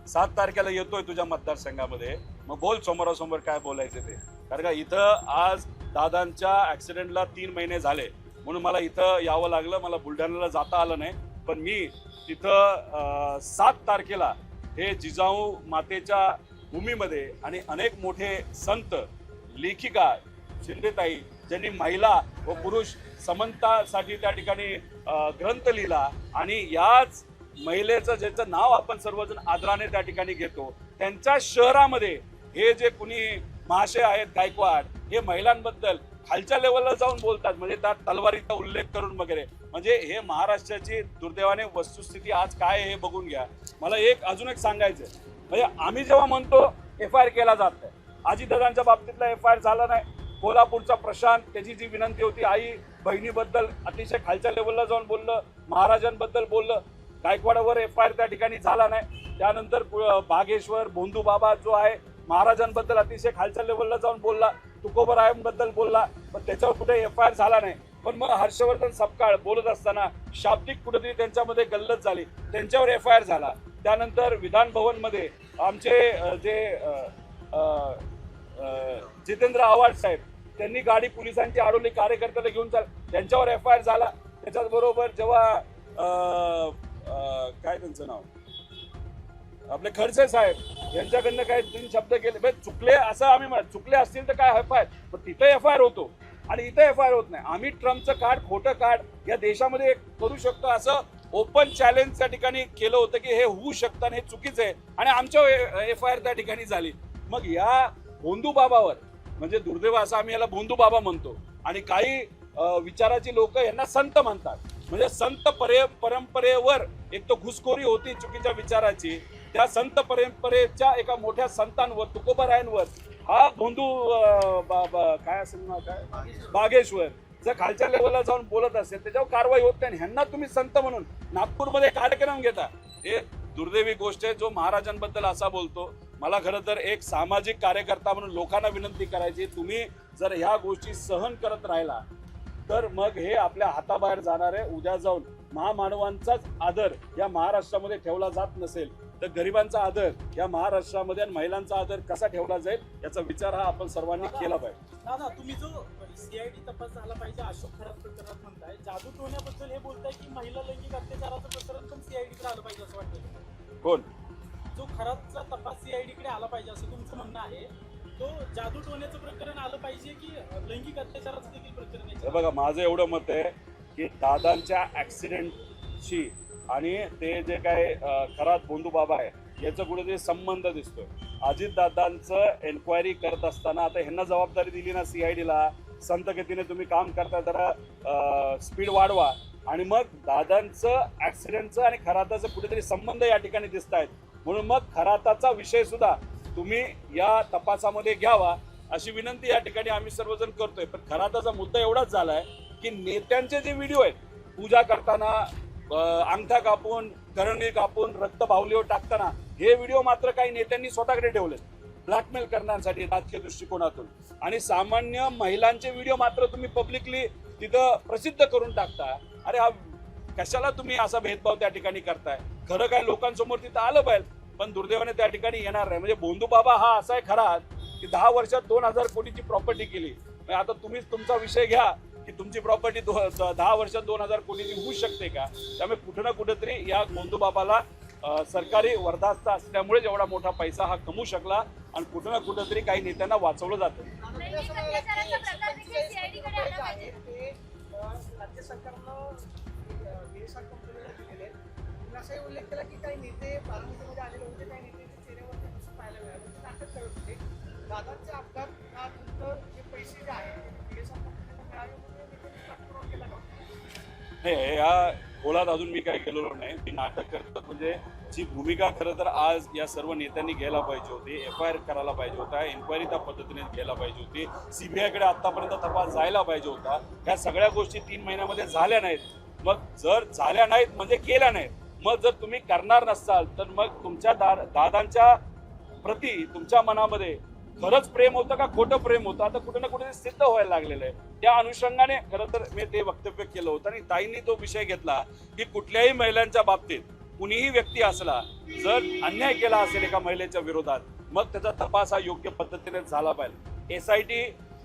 7 तारखेला येतोय तुझ्या मतदारसंघामध्ये, मग बोल समोरासमोर काय बोलायचं ते. कारण का इथं आज दादांच्या ऍक्सिडेंटला 3 महिने झाले म्हणून मला इथं यावं लागलं, मला बुलढाण्याला जाता आलं नाही. पण मी तिथं 7 तारखेला हे जिजाऊ मातेच्या भूमीमध्ये आणि अनेक मोठे संत, लेखिका शिंदेताई ज्यांनी महिला व पुरुष समानतासाठी त्या ठिकाणी ग्रंथ लिहिला आणि याच महिलेचं ज्याचं नाव आपण सर्वजण आदराने त्या ठिकाणी घेतो, त्यांच्या शहरामध्ये हे जे कुणी महाशय आहेत गायकवाड, हे महिलांबद्दल खालच्या लेवलला जाऊन बोलतात, म्हणजे त्या तलवारीचा उल्लेख करून वगैरे. म्हणजे हे महाराष्ट्राची दुर्दैवाने वस्तुस्थिती आज काय आहे हे बघून घ्या. मला अजून एक सांगायचं, म्हणजे आम्ही जेव्हा म्हणतो FIR केला जात नाही, अजितदादांच्या बाबतीतला FIR झाला नाही. कोल्हापूरचा प्रशांत, त्याची जी विनंती होती, आई बहिणीबद्दल अतिशय खालच्या लेवलला जाऊन बोललं, महाराजांबद्दल बोललं, गायकवाडावर FIR त्या ठिकाणी झाला नाही. त्यानंतर बागेश्वर भोंदू बाबा जो आहे महाराजांबद्दल अतिशय खालच्या लेवलला जाऊन बोलला, तुकोबरायांबद्दल बोलला, पण त्याच्यावर कुठे FIR झाला नाही. पण मग हर्षवर्धन सपकाळ बोलत असताना शाब्दिक कुठेतरी त्यांच्यामध्ये गल्लत झाली, त्यांच्यावर FIR झाला. त्यानंतर विधान भवनमध्ये आमचे जे जितेंद्र आव्हाड साहेब, त्यांनी गाडी पोलिसांची अडवली, कार्यकर्त्याला घेऊन त्यांच्यावर FIR झाला. त्याच्याचबरोबर जेव्हा काय त्यांचं नाव आपले खडसे साहेब यांच्याकडनं काय 3 शब्द केले, चुकले असं आम्ही म्हणत, चुकले असतील तर काय FIR, पण तिथे FIR होतो आणि इथे FIR होत नाही. आम्ही ट्रम्पचं कार्ड, खोटं कार्ड या देशामध्ये करू शकतो असं ओपन चॅलेंज त्या ठिकाणी केलं होतं की हे होऊ शकतं आणि हे चुकीचं आहे, आणि आमच्या FIR त्या ठिकाणी झाली. मग या भोंदू बाबावर, म्हणजे दुर्दैव असं आम्ही याला भोंदू बाबा म्हणतो, आणि काही विचाराची लोक यांना संत म्हणतात. म्हणजे संत परंपरेवर एक तो घुसखोरी होती चुकीच्या विचाराची, त्या संत परंपरेच्या एका मोठ्या संतांवर, तुकोबरायांवर हा भोंदू काय असेल ना, काय बागेश्वर जर खालच्या लेवलला जाऊन बोलत असेल, त्याच्यावर कारवाई होत नाही. ह्यांना तुम्ही संत म्हणून नागपूरमध्ये कार्यक्रम घेता, हे दुर्दैवी गोष्ट आहे. जो महाराजांबद्दल असा बोलतो, मला खरं तर एक सामाजिक कार्यकर्ता म्हणून लोकांना विनंती करायची, तुम्ही जर ह्या गोष्टी सहन करत राहिला तर मग हे आपल्या हाताबाहेर जाणार आहे. उद्या जाऊन महामानवांचाच आदर या महाराष्ट्रामध्ये ठेवला जात नसेल तर गरिबांचा आदर या महाराष्ट्रामध्ये आणि महिलांचा आदर कसा ठेवला जाईल याचा विचार हा आपण सर्वांनी केला पाहिजे. दादा, तुम्ही जो CID तपास झाला पाहिजे अशोक खरात प्रकरणात म्हणताय, जादू टोण्याबद्दल हे बोलताय की महिला लैंगिक अत्याचाराचं प्रकरण पण CID कडे आलं पाहिजे असं वाटतं? कोण? जो खरातचा तपास CID कडे आला पाहिजे असं तुमचं म्हणणं आहे, तो जादू टोण्याचं प्रकरण आलं पाहिजे की लैंगिक अत्याचाराचं देखील प्रकरण आहे? बघा, माझं एवढं मत आहे की दादांच्या ऍक्सिडेंटशी आणि ते जे काय खरात भोंदू बाबा आहे याचा कुठेतरी संबंध दिसतोय. अजितदादांचं एन्क्वायरी करत असताना आता ह्यांना जबाबदारी दिली ना CID ला, संत गतीने तुम्ही काम करता, जरा स्पीड वाढवा, आणि मग दादांचं ऍक्सिडेंटचं आणि खराताचं कुठेतरी संबंध या ठिकाणी दिसत आहेत. म्हणून मग खराताचा विषय सुद्धा तुम्ही या तपासामध्ये घ्यावा अशी विनंती या ठिकाणी आम्ही सर्वजण करतोय. पण खराताचा मुद्दा एवढाच झालाय की नेत्यांचे जे व्हिडिओ आहेत, पूजा करताना अंगठा कापून, करंगळी कापून, रक्त बाहुलीवर टाकताना, हे व्हिडिओ मात्र काही नेत्यांनी स्वतःकडे ठेवले ब्लॅकमेल करण्यासाठी राजकीय दृष्टिकोनातून. आणि सामान्य महिलांचे व्हिडिओ मात्र तुम्ही पब्लिकली तिथं प्रसिद्ध करून टाकता. अरे हा कशाला तुम्ही असा भेदभाव त्या ठिकाणी करताय? खरं काय लोकांसमोर तिथं आलं पाहिजे, पण दुर्दैवाने त्या ठिकाणी येणार नाही. म्हणजे भोंदू बाबा हा असा आहे खरा की 10 वर्षात 2000 कोटीची प्रॉपर्टी केली. आता तुम्हीच तुमचा विषय घ्या की तुमची प्रॉपर्टी 10 वर्षात 2000 कोटीची होऊ शकते का? त्यामुळे कुठं ना कुठेतरी या भोंदू बाबाला सरकारी वरदास्त असल्यामुळे एवढा मोठा पैसा हा कमवू शकला, आणि कुठं ना कुठेतरी काही नेत्यांना वाचवलं जातं. राज्य सरकारनं असाही उल्लेख केला की काही नेते बारामतीमध्ये आलेले होते, काही नेत्यांच्या चेहऱ्यावरती पाहायला मिळालं, ते नाटक करत होते. दादांच्या अपघातानंतर जे पैसे जे आहेत नाही, या खोलात अजून मी काही केलेलो नाही. मी नाटक करतो म्हणजे जी भूमिका खरं तर आज या सर्व नेत्यांनी घ्यायला पाहिजे होती, FIR करायला पाहिजे होता, एन्क्वायरी त्या पद्धतीने घ्यायला पाहिजे होती, CBI कडे आतापर्यंत तपास जायला पाहिजे होता. ह्या सगळ्या गोष्टी 3 महिन्यामध्ये झाल्या नाहीत. मग जर झाल्या नाहीत म्हणजे केल्या नाहीत. मग जर तुम्ही करणार नसाल तर मग तुमच्या दादांच्या प्रती तुमच्या मनामध्ये खरंच प्रेम होतं का खोटं प्रेम होतं आता कुठे ना कुठे सिद्ध व्हायला लागलेलं आहे. त्या अनुषंगाने खरं तर मी ते वक्तव्य केलं होतं आणि ताईंनी तो विषय घेतला की कुठल्याही महिलांच्या बाबतीत कुणीही व्यक्ती असला जर अन्याय केला असेल एका महिलेच्या विरोधात मग त्याचा तपास हा योग्य पद्धतीने झाला पाहिजे. SIT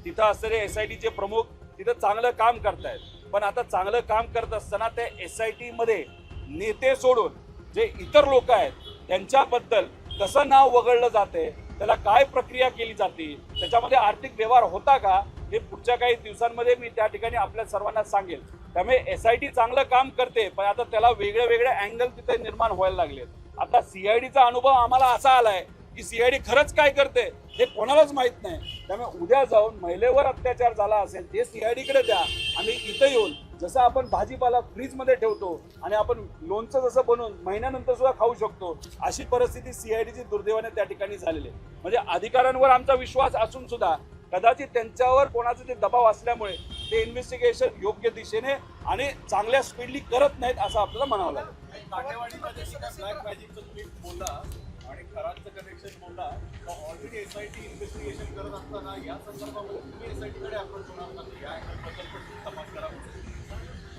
तिथं असलेले SITचे प्रमुख तिथं चांगलं काम करतायत पण आता चांगलं काम करत असताना त्या SIT मध्ये नेते सोडून जे इतर लोक आहेत त्यांच्याबद्दल कसं नाव वगळलं जाते त्याला काय प्रक्रिया केली जाते त्याच्यामध्ये आर्थिक व्यवहार होता का हे पुढच्या काही दिवसांमध्ये मी त्या ठिकाणी आपल्या सर्वांना सांगेल. त्यामुळे SIT चांगलं काम करते पण आता त्याला वेगळे वेगळे अँगल तिथे निर्माण व्हायला लागलेत. आता CIDचा अनुभव आम्हाला असा आलाय की CID खरंच काय करते हे कोणालाच माहित नाही. त्यामुळे उद्या जाऊन महिलेवर अत्याचार झाला असेल ते CID कडे द्या आणि इथं येऊन जसं आपण भाजीपाला फ्रीजमध्ये ठेवतो आणि आपण लोणचं जसं बनवून महिन्यानंतर सुद्धा खाऊ शकतो अशी परिस्थिती CIDची दुर्दैवाने त्या ठिकाणी झालेली आहे. म्हणजे अधिकाऱ्यांवर आमचा विश्वास असून सुद्धा कदाचित त्यांच्यावर कोणाचे ते दबाव असल्यामुळे ते इन्व्हेस्टिगेशन योग्य दिशेने आणि चांगल्या स्पीडली करत नाहीत असं आपल्याला म्हणावं लागेल. काटेवाडीमध्ये ब्लॅक मॅजिकचं तुम्ही बोलला आणि खरांचं कनेक्शन बोलला ऑलरेडी SIT इन्व्हेस्टिगेशन करत असताना या संदर्भामध्ये तुम्ही SIT कडे अप्रोच होणार नाही या अँगलबद्दल पण तपास करा.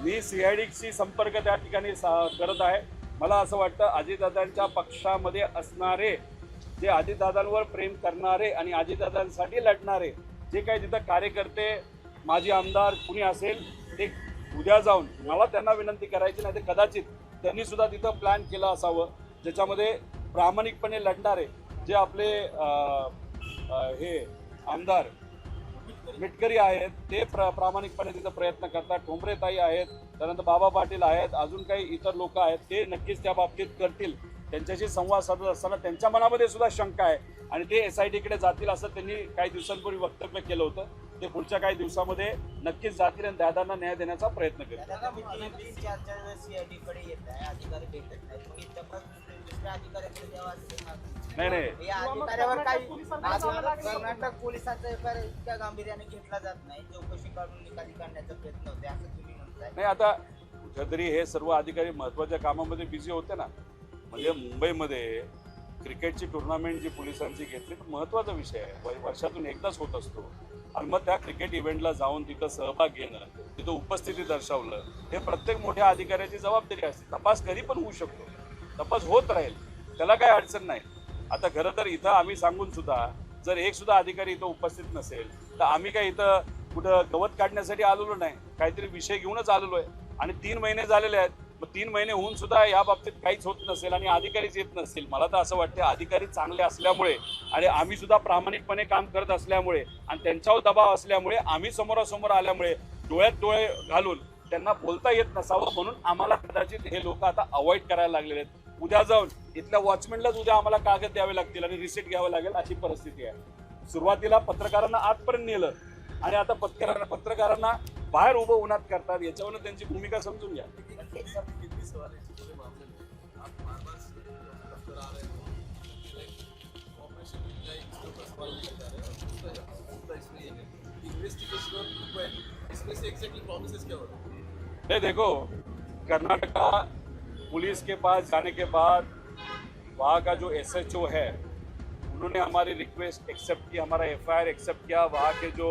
मी CIDशी संपर्क त्या ठिकाणी करत आहे. मला असं वाटतं अजितदादांच्या पक्षामध्ये असणारे जे अजितदादांवर प्रेम करणारे आणि अजितदादांसाठी लढणारे जे काही तिथं कार्यकर्ते माजी आमदार कुणी असेल ते उद्या जाऊन मला त्यांना विनंती करायची नाही तर कदाचित त्यांनी सुद्धा तिथं प्लॅन केलं असावं ज्याच्यामध्ये प्रामाणिकपणे लढणारे जे आपले हे आमदार मिटकरी आहेत ते प्रामाणिकपणे तिथं प्रयत्न करतात. ठोंबरेताई आहेत त्यानंतर बाबा पाटील आहेत अजून काही इतर लोक आहेत ते नक्कीच त्या बाबतीत करतील. त्यांच्याशी संवाद साधत असताना त्यांच्या मनामध्ये सुद्धा शंका आहे आणि ते SIT कडे जातील असं त्यांनी काही दिवसांपूर्वी वक्तव्य केलं होतं. ते पुढच्या काही दिवसामध्ये नक्कीच जातील आणि दादांना न्याय देण्याचा प्रयत्न करतील. नाही कर्नाटक पोलिसांचा इतक्या गांभीर्याने घेतला जात नाही चौकशी काढून निकाली काढण्याचा प्रयत्न होते असं तुम्ही म्हणताय. नाही आता कुठेतरी हे सर्व अधिकारी महत्वाच्या कामामध्ये बिझी होते ना. म्हणजे मुंबईमध्ये क्रिकेटची टुर्नामेंट जी पोलिसांची घेतली तर महत्वाचा विषय आहे वर्षातून एकदाच होत असतो आणि मग त्या क्रिकेट इव्हेंटला जाऊन तिथं सहभाग घेणं तिथं उपस्थिती दर्शवलं हे प्रत्येक मोठ्या अधिकाऱ्याची जबाबदारी असते. तपास कधी पण होऊ शकतो तपास होत राहील त्याला काही अडचण नाही. आता खरं तर इथं आम्ही सांगून सुद्धा जर एक सुद्धा अधिकारी इथं उपस्थित नसेल तर आम्ही काही इथं कुठं गवत काढण्यासाठी आलेलो नाही काहीतरी विषय घेऊनच आलेलो आहे आणि 3 महिने झालेले आहेत. मग 3 महिने होऊन सुद्धा या बाबतीत काहीच होत नसेल आणि अधिकारीच येत नसतील. मला तर असं वाटतं अधिकारी चांगले असल्यामुळे आणि आम्ही सुद्धा प्रामाणिकपणे काम करत असल्यामुळे आणि त्यांच्यावर दबाव असल्यामुळे आम्ही समोरासमोर आल्यामुळे डोळ्यात डोळे घालून त्यांना बोलता येत नसावं म्हणून आम्हाला कदाचित हे लोक आता अवॉइड करायला लागलेले आहेत. उद्या जाऊन इथल्या वॉचमॅनलाच उद्या आम्हाला कागद द्यावे लागतील आणि रिसीट घ्यावं लागेल अशी परिस्थिती आहे. सुरुवातीला पत्रकारांना आतपर्यंत नेलं आणि आता पत्रकारांना बाहेर उभं उन्हात करतात याच्यावरून त्यांची भूमिका समजून घ्या. देखो कर्नाटका पुलिस के पास जाने के बाद वहाँ का जो SHO है उन्होंने हमारी रिक्वेस्ट एक्सेप्ट की हमारा FIR एक्सेप्ट किया. वहाँ के जो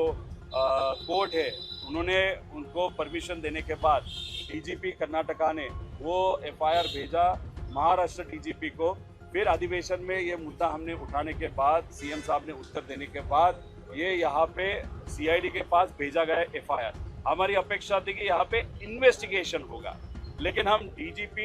कोर्ट है उन्होंने उनको परमिशन देने के बाद DGP कर्नाटका ने वो FIR भेजा महाराष्ट्र DGP को. फिर अधिवेशन में ये मुद्दा हमने उठाने के बाद CM साहब ने उत्तर देने के बाद ये यहाँ पे CID के पास भेजा गया FIR. हमारी अपेक्षा थी कि यहाँ पे इन्वेस्टिगेशन होगा लेकिन हम DGP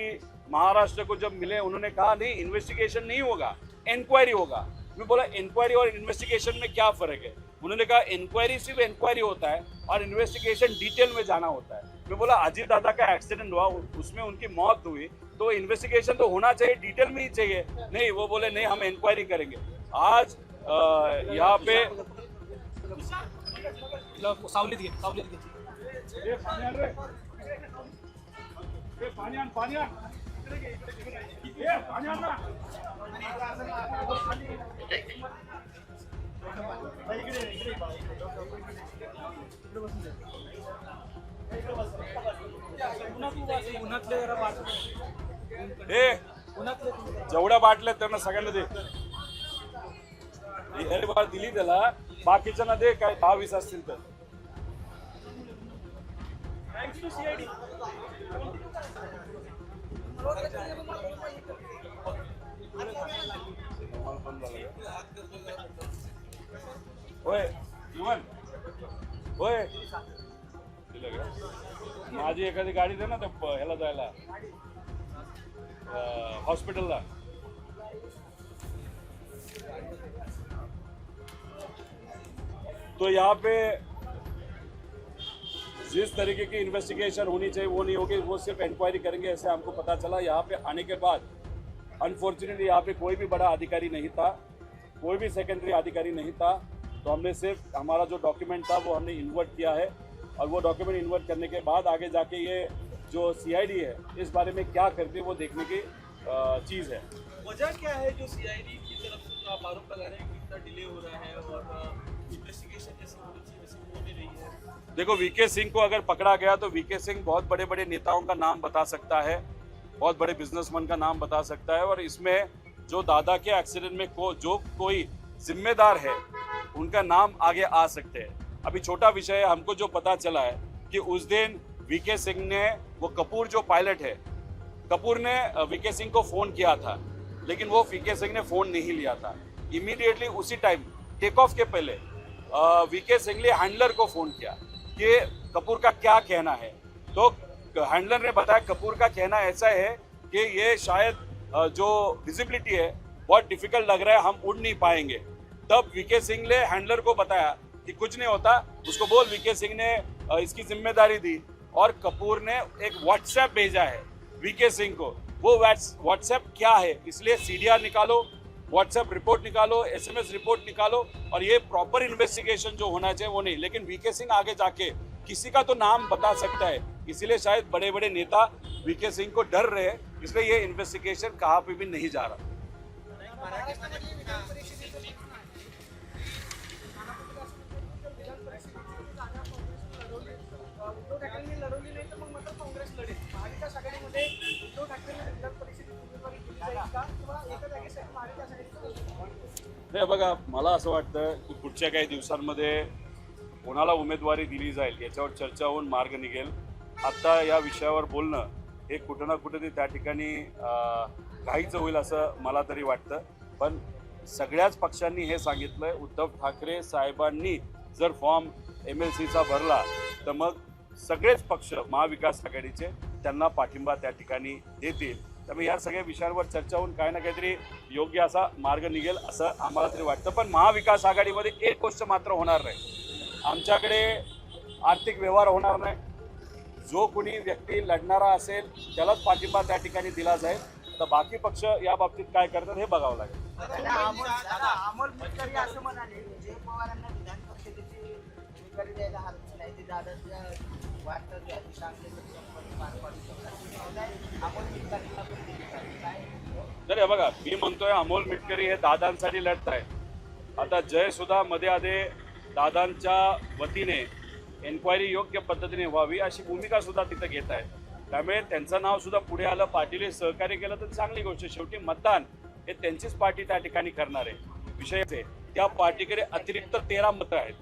महाराष्ट्र को जब मिले उन्होंने कहा नहीं इन्वेस्टिगेशन नहीं होगा इंक्वायरी होगा. मैं बोला इंक्वायरी और इन्वेस्टिगेशन में क्या फ़र्क है. उन्होंने कहा इंक्वायरी सिर्फ इंक्वायरी होता है और इन्वेस्टिगेशन डिटेल में जाना होता है. मैं बोला अजीत दादा का एक्सीडेंट हुआ उसमें उनकी मौत हुई तो इन्वेस्टिगेशन तो होना चाहिए डिटेल में ही चाहिए. नहीं वो बोले नहीं हम इंक्वायरी करेंगे. आज यहाँ पे सावलीत घे जेवढ्या बाटल्या त्यांना सगळ्यांना दे. अरे बाबा दिली त्याला, बाकीच्यांना दे, काय 10-20 असतील तर. Thanks to CID. होय युवन, होय दिलं का? माझी एखादी गाडी दे ना त्या ह्याला जायला, हॉस्पिटलला. तो यहाँ पे जिस तरीके की इन्वेस्टिगेशन होनी चाहिए वो नहीं होगी, वो सिर्फ इंक्वायरी करेंगे ऐसे हमको पता चला. यहाँ पे आने के बाद अनफॉर्चुनेटली यहाँ पे कोई भी बड़ा अधिकारी नहीं था, कोई भी सेकेंडरी अधिकारी नहीं था. तो हमने सिर्फ हमारा जो डॉक्यूमेंट था वो हमने इन्वर्ट किया है, और वो डॉक्यूमेंट इन्वर्ट करने के बाद आगे जाके ये जो सीआईडी है इस बारे में क्या करती है वो देखने की चीज़ है. वजह क्या है जो सीआईडी की तरफ से जो आप आरोप लगा रहे हैं कि इतना डिले हो रहा है और इन्वेस्टिगेशन जैसी होनी चाहिए वैसी हो नहीं रही है? देखो, वीके सिंह को अगर पकड़ा गया तो वीके सिंह बहुत बड़े बड़े नेताओं का नाम बता सकता है, बहुत बड़े बिजनेसमैन का नाम बता सकता है, और इसमें जो दादा के एक्सीडेंट में जो कोई जिम्मेदार है उनका नाम आगे आ सकते हैं. अभी छोटा विषय है, हमको जो पता चला है कि उस दिन वीके सिंह ने, वो कपूर जो पायलट है, कपूर ने वीके सिंह को फ़ोन किया था, लेकिन वो वीके सिंह ने फ़ोन नहीं लिया था. इमीडिएटली उसी टाइम टेक ऑफ के पहले वीके सिंह ने हैंडलर को फ़ोन किया कि कपूर का क्या कहना है. तो हैंडलर ने बताया कपूर का कहना ऐसा है कि ये शायद जो विजिबिलिटी है बहुत डिफिकल्ट लग रहा है, हम उड़ नहीं पाएंगे. तब वीके सिंह ने हैंडलर को बताया कि कुछ नहीं होता, उसको बोल. वीके सिंह ने इसकी जिम्मेदारी दी, और कपूर ने एक व्हाट्सएप भेजा है वीके सिंह को. वो व्हाट्सएप क्या है, इसलिए सीडीआर निकालो, व्हाट्सएप रिपोर्ट निकालो, एसएमएस रिपोर्ट निकालो, और ये प्रॉपर इन्वेस्टिगेशन जो होना चाहिए वो नहीं. लेकिन वीके सिंह आगे जाके किसी का तो नाम बता सकता है, इसीलिए शायद बड़े बड़े नेता वीके सिंह को डर रहे हैं, इसलिए ये इन्वेस्टिगेशन कहाँ पे भी नहीं जा रहा. महाराष्ट्रामध्ये विधान परिषदेचं विधान परिषदेची जागा काँग्रेसने लढवली. उद्धव ठाकरेंनी लढवली नाही तर मग मात्र काँग्रेस लढेल. महाविकास आघाडीमध्ये उद्धव ठाकरेंना विधान परिषदेची उमेदवारी दिली जाईल का, किंवा एका जागेसाठी महाविकास आघाडीचं? नाही बघा, मला असं वाटतं की पुढच्या काही दिवसांमध्ये कोणाला उमेदवारी दिली जाईल याच्यावर चर्चा होऊन मार्ग निघेल. आत्ता या विषयावर बोलणं हे कुठं ना कुठेतरी त्या ठिकाणी घाईचं होईल असं मला तरी वाटतं. पण सगळ्याच पक्षांनी हे सांगितलं आहे, उद्धव ठाकरे साहेबांनी जर फॉर्म MLCचा भरला तर मग सगळेच पक्ष महाविकास आघाडीचे त्यांना पाठिंबा त्या ठिकाणी देतील. त्यामुळे या सगळ्या विषयांवर चर्चा होऊन काही ना काहीतरी योग्य असा मार्ग निघेल असं आम्हाला तरी वाटतं. पण महाविकास आघाडीमध्ये एक गोष्ट मात्र होणार नाही, आमच्याकडे आर्थिक व्यवहार होणार नाही. जो कोणी व्यक्ती लढणारा असेल त्यालाच पाठिंबा त्या ठिकाणी दिला जाईल. तर बाकी पक्ष या बाबतीत काय करतात हे बघावं लागेल. अमोल मिटकरी असं म्हणाले, जय पवारांना विधान परिषदेची उमेदवारी द्यायला हरकत नाही, ते दादाच्या वाटतं जे आहे सांगलीचं संपर्क पार पाडू शकतात. अमोल मिटकरींना पण दिली पाहिजे. काय तर हे बघा, मी म्हणतोय अमोल मिटकरी हे दादांसाठी लढत आहेत. आता जय सुद्धा मध्ये आधे दादांच्या वतीने एन्क्वायरी योग्य पद्धतीने व्हावी अशी भूमिका सुद्धा तिथं घेत आहेत. त्यामुळे त्यांचं नाव सुद्धा पुढे आलं, पाटील सहकार्य केलं तर चांगली गोष्ट. शेवटी मतदान हे त्यांचीच पार्टी त्या ठिकाणी करणार आहे. विषय त्या पार्टीकडे अतिरिक्त 13 मतं आहेत,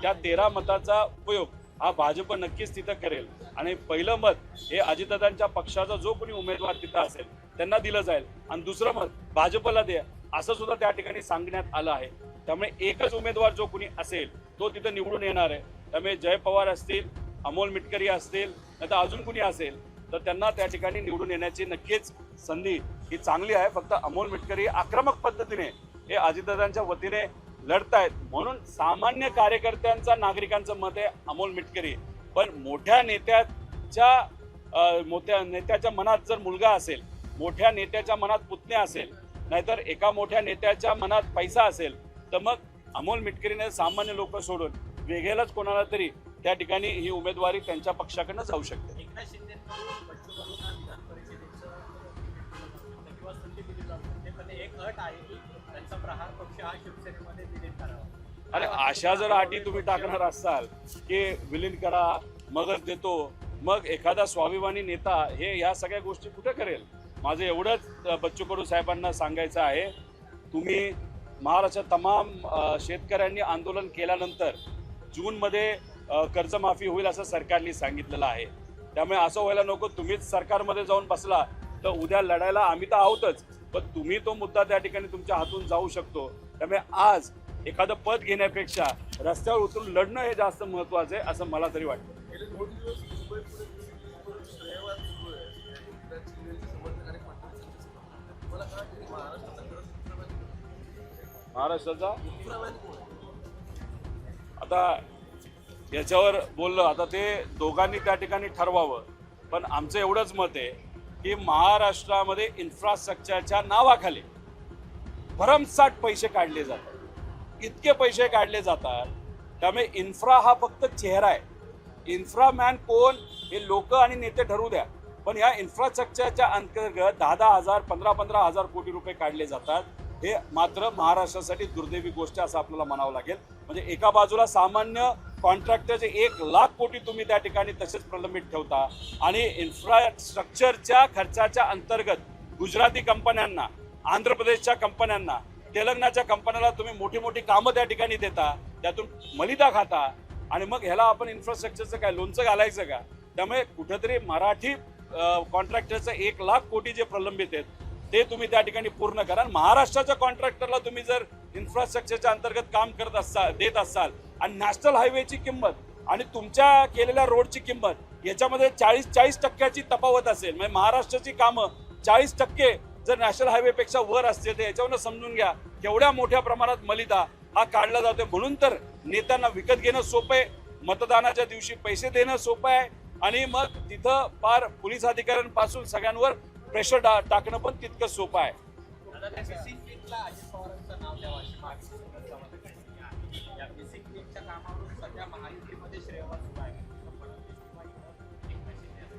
त्या 13 मताचा उपयोग हा भाजप नक्कीच तिथं करेल. आणि पहिलं मत हे अजितदादांच्या पक्षाचा जो कोणी उमेदवार तिथं असेल त्यांना दिलं जाईल, आणि दुसरं मत भाजपला द्या असं सुद्धा त्या ठिकाणी सांगण्यात आलं आहे. त्यामुळे एकच उमेदवार जो कोणी असेल तो तिथं निवडून येणार आहे. त्यामुळे जय पवार असतील, अमोल मिटकरी असतील, नाही तर अजून कुणी असेल तर त्यांना त्या ठिकाणी निवडून येण्याची नक्कीच संधी ही चांगली आहे. फक्त अमोल मिटकरी आक्रमक पद्धतीने हे अजितदादांच्या वतीने लढतायत, म्हणून सामान्य कार्यकर्त्यांचा, नागरिकांचं मत आहे अमोल मिटकरी. पण मोठ्या नेत्याच्या मनात जर मुलगा असेल, मोठ्या नेत्याच्या मनात पुतण्या असेल, नाहीतर एका मोठ्या नेत्याच्या मनात पैसा असेल, तर मग अमोल मिटकरीने सामान्य लोक सोडून वेगळ्याच कोणाला तरी त्या ठिकाणी ही उमेदवारी त्यांच्या पक्षाकडनं जाऊ शकते. एकनाथ शिंदेंकडून बच्चू कडूंना विधान परिषदेचं किंवा संधी दिली जाऊ शकते, पण एक अट आहे की त्यांचा प्रहार पक्ष हा शिवसेनेमध्ये विलीन करावा. अरे अशा जर अटी तुम्ही टाकणार असाल की विलीन करा मगच देतो, मग एखादा स्वाभिमानी नेता हे या सगळ्या गोष्टी कुठे करेल? माझं एवढंच बच्चू कडू साहेबांना सांगायचं आहे, तुम्ही महाराष्ट्रात तमाम शेतकऱ्यांनी आंदोलन केल्यानंतर जूनमध्ये कर्जमाफी होईल असं सरकारने सांगितलेलं आहे. त्यामुळे असं व्हायला नको तुम्हीच सरकारमध्ये जाऊन बसला तर उद्या लढायला आम्ही तर आहोतच, पण तुम्ही तो मुद्दा त्या ठिकाणी तुमच्या हातून जाऊ शकतो. त्यामुळे आज एखादं पद घेण्यापेक्षा रस्त्यावर उतरून लढणं हे जास्त महत्त्वाचं आहे असं मला तरी वाटतं. गेले 2 दिवस मुंबई पुणे परिस्थितीवर श्रेयवाद सुरू आहे आणि चिलेचे समर्थक आणि फडणवीसांचे समर्थक. मला काय वाटतं की महाराष्ट्राचा खरंच महाराष्ट्राचा उत्तरावादी कोण आहे? आता याच्यावर बोललं, आता ते दोघांनी त्या ठिकाणी ठरवावं. पण आमचं एवढंच मत आहे की महाराष्ट्रामध्ये इन्फ्रास्ट्रक्चरच्या नावाखाली भरमसाठ पैसे काढले जातात, इतके पैसे काढले जातात. त्यामुळे इन्फ्रा हा फक्त चेहरा आहे. इन्फ्रामॅन कोण हे लोक आणि नेते ठरवू द्या, पण या इन्फ्रास्ट्रक्चरच्या अंतर्गत 10,000 15,000 कोटी रुपये काढले जातात. हे मात्र महाराष्ट्रासाठी दुर्दैवी गोष्ट असं आपल्याला म्हणावं लागेल. म्हणजे एका बाजूला सामान्य कॉन्ट्रॅक्टरचे 1,00,000 कोटी तुम्ही त्या ठिकाणी तसेच प्रलंबित ठेवता आणि इन्फ्रास्ट्रक्चरच्या खर्चाच्या अंतर्गत गुजराती कंपन्यांना, आंध्र प्रदेशच्या कंपन्यांना, तेलंगणाच्या कंपन्याला तुम्ही मोठी मोठी कामं त्या ठिकाणी देता, त्यातून मलिदा खाता आणि मग ह्याला आपण इन्फ्रास्ट्रक्चरचं काय लोणचं घालायचं का? त्यामुळे कुठेतरी मराठी कॉन्ट्रॅक्टरचं 1,00,000 कोटी जे प्रलंबित आहेत ते तुम्ही त्या ठिकाणी पूर्ण करा. महाराष्ट्राच्या कॉन्ट्रॅक्टरला तुम्ही जर इन्फ्रास्ट्रक्चरच्या अंतर्गत काम देत असाल आणि नॅशनल हायवेची किंमत आणि तुमच्या केलेल्या रोडची किंमत याच्यामध्ये 40% तफावत असेल, म्हणजे महाराष्ट्राची कामं 40% जर नॅशनल हायवेपेक्षा वर असते तर याच्यावरून समजून घ्या केवढ्या मोठ्या प्रमाणात मलिदा हा काढला जातोय. म्हणून तर नेत्यांना विकत घेणं सोपं आहे, मतदानाच्या दिवशी पैसे देणं सोपं आहे आणि मग तिथं पार पोलीस अधिकाऱ्यांपासून सगळ्यांवर प्रेशर टाकणं पण तितकं सोपं आहे. आता त्या मिसिंग लिंकला अजित पवारांचं नाव द्यावं अशी मागणी संघटनामध्ये केली आहे. या मिसिंग लिंकच्या कामावरून सध्या महायुतीमध्ये श्रेयवाद सुरू आहे.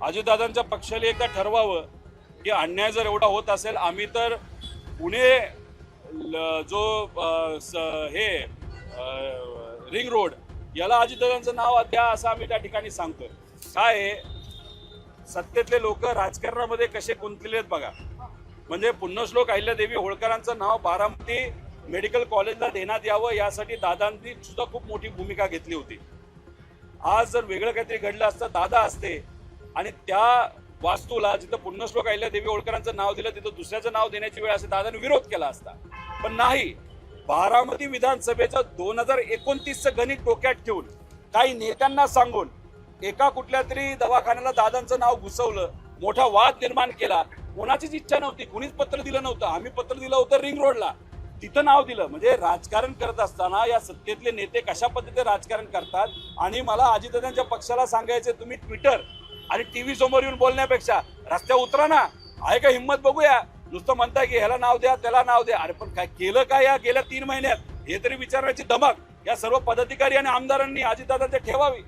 अजितदादांच्या पक्षाला एकदा ठरवावं की अन्याय जर एवढा होत असेल, आम्ही तर पुणे जो रिंग रोड याला अजितदादांचं नाव द्या असं आम्ही त्या ठिकाणी सांगतोय. काय आहे, सत्तेतले लोक राजकारणामध्ये कसे गुंतलेले आहेत बघा. म्हणजे पुण्यश्लोक अहिल्यादेवी होळकरांचं नाव बारामती मेडिकल कॉलेजला देण्यात यावं यासाठी दादांनी सुद्धा खूप मोठी भूमिका घेतली होती. आज जर वेगळं काहीतरी घडलं असतं, दादा असते आणि त्या वास्तूला जिथं पुण्यश्लोक अहिल्यादेवी होळकरांचं नाव दिलं तिथं दुसऱ्याचं नाव देण्याची वेळ असं दादांनी विरोध केला असता. पण नाही, बारामती विधानसभेचं 2029चं गणित डोक्यात ठेवून काही नेत्यांना सांगून एका कुठल्या तरी दवाखान्याला दादांचं नाव घुसवलं, मोठा वाद निर्माण केला. कोणाचीच इच्छा नव्हती, कुणीच पत्र दिलं नव्हतं. आम्ही पत्र दिलं होतं रिंग रोडला, तिथं नाव दिलं. म्हणजे राजकारण करत असताना या सत्तेतले नेते कशा पद्धतीने राजकारण करतात. आणि मला अजितदादांच्या पक्षाला सांगायचं, तुम्ही ट्विटर आणि टीव्ही समोर येऊन बोलण्यापेक्षा रस्त्यावर उतरा ना, आहे का हिंमत बघूया. नुसतं म्हणताय की ह्याला नाव द्या त्याला नाव द्या, अरे पण काय केलं काय या गेल्या 3 महिन्यात हे तरी विचारण्याची धमक या सर्व पदाधिकारी आणि आमदारांनी अजितदादांच्या ठेवावी.